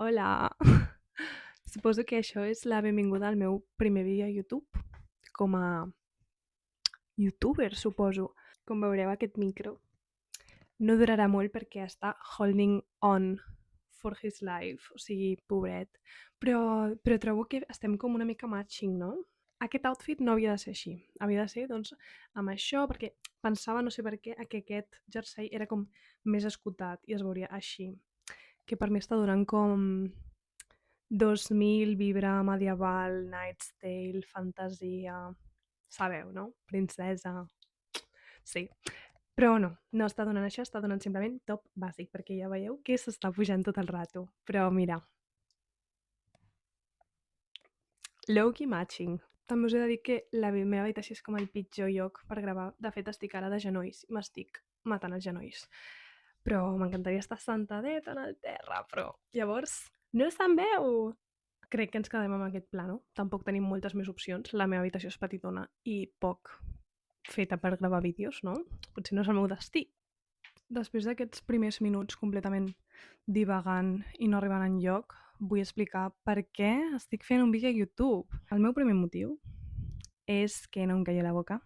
Hola! Suposo que això és la benvinguda al meu primer vídeo a YouTube com a youtuber, suposo. Com veureu, aquest micro no durarà molt perquè està holding on for his life, o sigui, pobret. Però trobo que estem com una mica matching, no? Aquest outfit no havia de ser així. Havia de ser, doncs, amb això, perquè pensava, no sé per què, que aquest jersei era com més escotat i es veuria així. Que per mi està donant com 2000, vibra medieval, Knight's Tale, fantasia... Sabeu, no? Princesa... Sí. Però no està donant això, està donant simplement top bàsic, perquè ja veieu que s'està pujant tot el rato. Però mira, low-key matching. També us he de dir que la meva habitació és com el pitjor lloc per gravar. De fet, estic ara de genolls i m'estic matant els genolls. Però m'encantaria estar sentadeta en el terra, però llavors no se'n veu. Crec que ens quedem amb aquest pla, no? Tampoc tenim moltes més opcions. La meva habitació és petitona i poc feta per gravar vídeos, no? Potser no és el meu destí. Després d'aquests primers minuts completament divagant i no arribant enlloc, vull explicar per què estic fent un vídeo a YouTube. El meu primer motiu és que no em caia la boca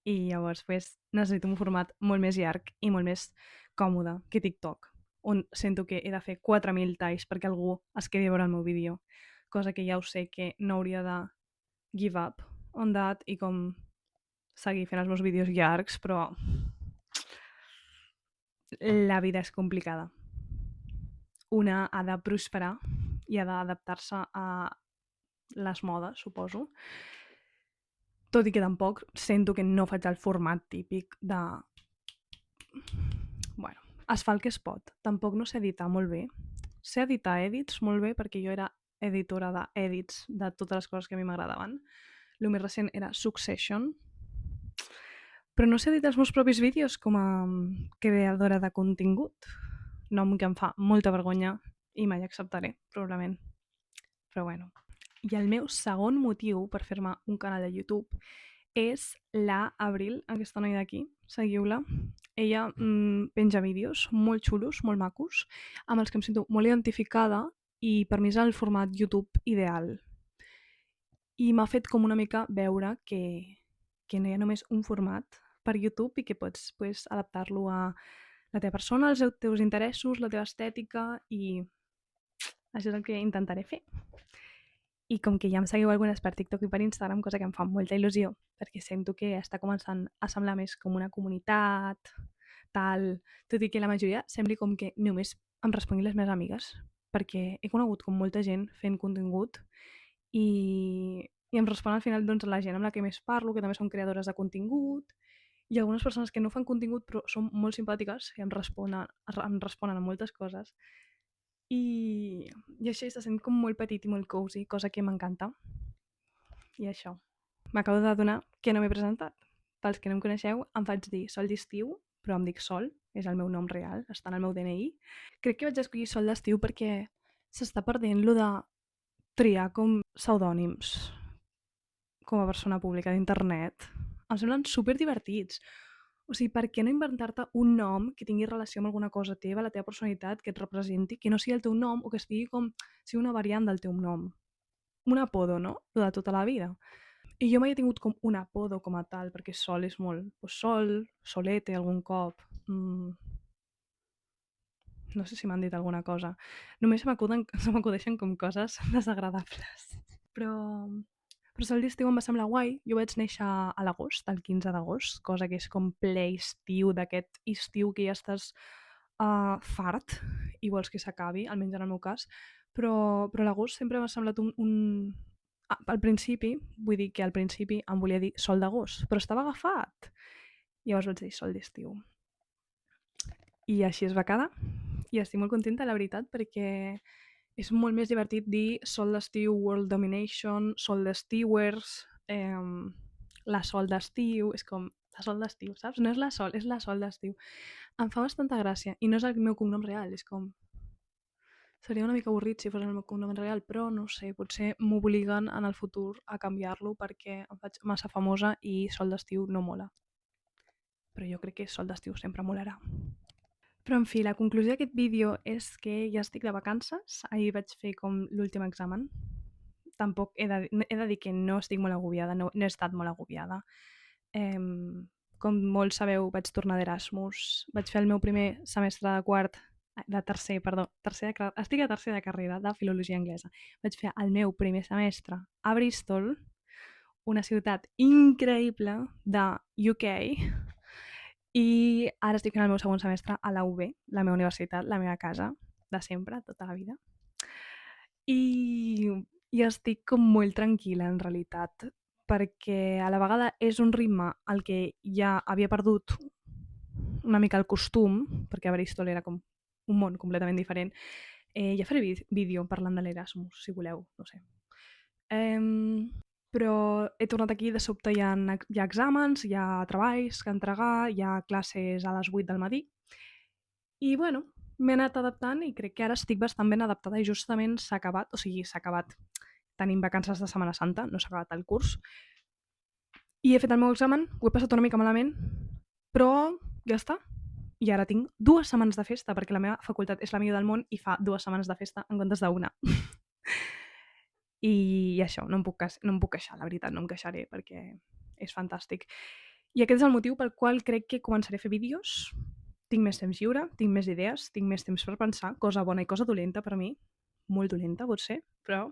i llavors pues, necessito un format molt més llarg i molt més còmode que TikTok, on sento que he de fer 4.000 talls perquè algú es quedi a veure el meu vídeo, cosa que ja ho sé que no hauria de give up on that i com seguir fent els meus vídeos llargs, però la vida és complicada. Una ha de prosperar i ha d'adaptar-se a les modes, suposo. Tot i que tampoc sento que no faig el format típic de... Bueno, es fa el que es pot. Tampoc no sé editar molt bé. Sé editar edits molt bé perquè jo era editora d'edits de totes les coses que a mi m'agradaven. El més recent era Succession, però no sé editar els meus propis vídeos com a creadora de contingut. Nom que em fa molta vergonya i mai acceptaré, probablement. Però bueno. I el meu segon motiu per fer-me un canal de YouTube és la Abril, aquesta noia d'aquí, seguiu-la. Ella penja vídeos molt xulos, molt macos, amb els que em sento molt identificada i per mi és el format YouTube ideal. I m'ha fet com una mica veure que no hi ha només un format per YouTube i que pots pues, adaptar-lo a la teva persona, els teus interessos, la teva estètica i això és el que intentaré fer. I com que ja em seguiu algunes per TikTok i per Instagram, cosa que em fa molta il·lusió, perquè sento que està començant a semblar més com una comunitat, tal, tot i que la majoria sembli com que només em responguin les meves amigues, perquè he conegut com molta gent fent contingut i em respon al final doncs, la gent amb la que més parlo, que també són creadores de contingut, i algunes persones que no fan contingut però són molt simpàtiques i em responen a moltes coses i així se sent com molt petit i molt cozy, cosa que m'encanta. I això. M'acabo d'adonar que no m'he presentat. Pels que no em coneixeu, em faig dir Sol d'Estiu, però em dic Sol, és el meu nom real, està en el meu DNI. Crec que vaig escollir Sol d'Estiu perquè s'està perdent lo de triar com pseudònims com a persona pública d'internet. Em semblen super divertits. O sigui, per què no inventar-te un nom que tingui relació amb alguna cosa teva, la teva personalitat, que et representi, que no sigui el teu nom o que estigui com sigui una variant del teu nom? Un apodo, no? Lo de tota la vida. I jo mai he tingut com un apodo com a tal, perquè Sol és molt... Pues Sol, Solete, algun cop... no sé si m'han dit alguna cosa. Només se m'acudeixen com coses desagradables. Però Sol d'Estiu em va semblar guai. Jo vaig néixer a l'agost, el 15 d'agost, cosa que és com ple estiu, d'aquest estiu que ja estàs fart i vols que s'acabi, almenys en el meu cas. Però l'agost sempre m'ha semblat al principi, vull dir que al principi em volia dir Sol d'agost, però estava agafat. Llavors vaig dir Sol d'Estiu. I així es va quedar. I estic molt contenta, la veritat, perquè és molt més divertit dir Sol d'Estiu, World Domination, Sol d'Estiuers, la Sol d'Estiu, és com la Sol d'Estiu, saps? No és la Sol, és la Sol d'Estiu. Em fa bastanta gràcia, i no és el meu cognom real, és com... Seria una mica avorrit si fos el meu cognom real, però no sé, potser m'obliguen en el futur a canviar-lo perquè em faig massa famosa i Sol d'Estiu no mola. Però jo crec que Sol d'Estiu sempre molarà. Però, en fi, la conclusió d'aquest vídeo és que ja estic de vacances. Ahir vaig fer com l'últim examen. Tampoc he de dir que no estic molt agobiada, no he estat molt agobiada. Com molts sabeu, vaig tornar d'Erasmus. Vaig fer el meu primer semestre de tercer, perdó, estic a tercer de carrera de Filologia Anglesa. Vaig fer el meu primer semestre a Bristol, una ciutat increïble de UK, i ara estic fent el meu segon semestre a la UB, la meva universitat, la meva casa, de sempre, tota la vida. I estic com molt tranquil·la, en realitat, perquè a la vegada és un ritme al que ja havia perdut una mica el costum, perquè a Bristol era com un món completament diferent. Ja faré vídeo parlant de l'Erasmus, si voleu, no sé. Però he tornat aquí, de sobte hi ha exàmens, hi ha treballs que entregar, hi ha classes a les 8 del matí. I, bueno, m'he anat adaptant i crec que ara estic bastant ben adaptada i justament s'ha acabat, o sigui, s'ha acabat. Tenim vacances de Setmana Santa, no s'ha acabat el curs. I he fet el meu examen, ho he passat una mica malament, però ja està. I ara tinc 2 setmanes de festa, perquè la meva facultat és la millor del món i fa 2 setmanes de festa en comptes d'una. I això, no em puc queixar, la veritat, no em queixaré, perquè és fantàstic. I aquest és el motiu pel qual crec que començaré a fer vídeos. Tinc més temps lliure, tinc més idees, tinc més temps per pensar, cosa bona i cosa dolenta per a mi. Molt dolenta, potser, però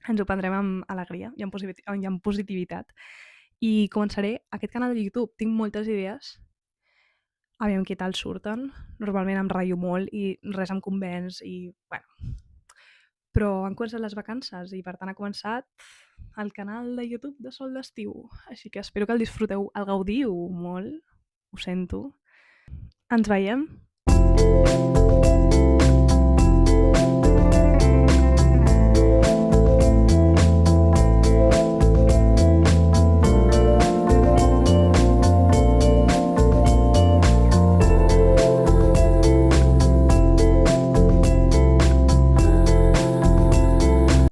ens ho prendrem amb alegria i amb positivitat. I començaré aquest canal de YouTube. Tinc moltes idees. Aviam què tal surten. Normalment em ratllo molt i res em convenç i, bueno. Però han començat les vacances i, per tant, ha començat el canal de YouTube de Sol d'Estiu. Així que espero que el disfruteu, el gaudiu molt. Ho sento. Ens veiem.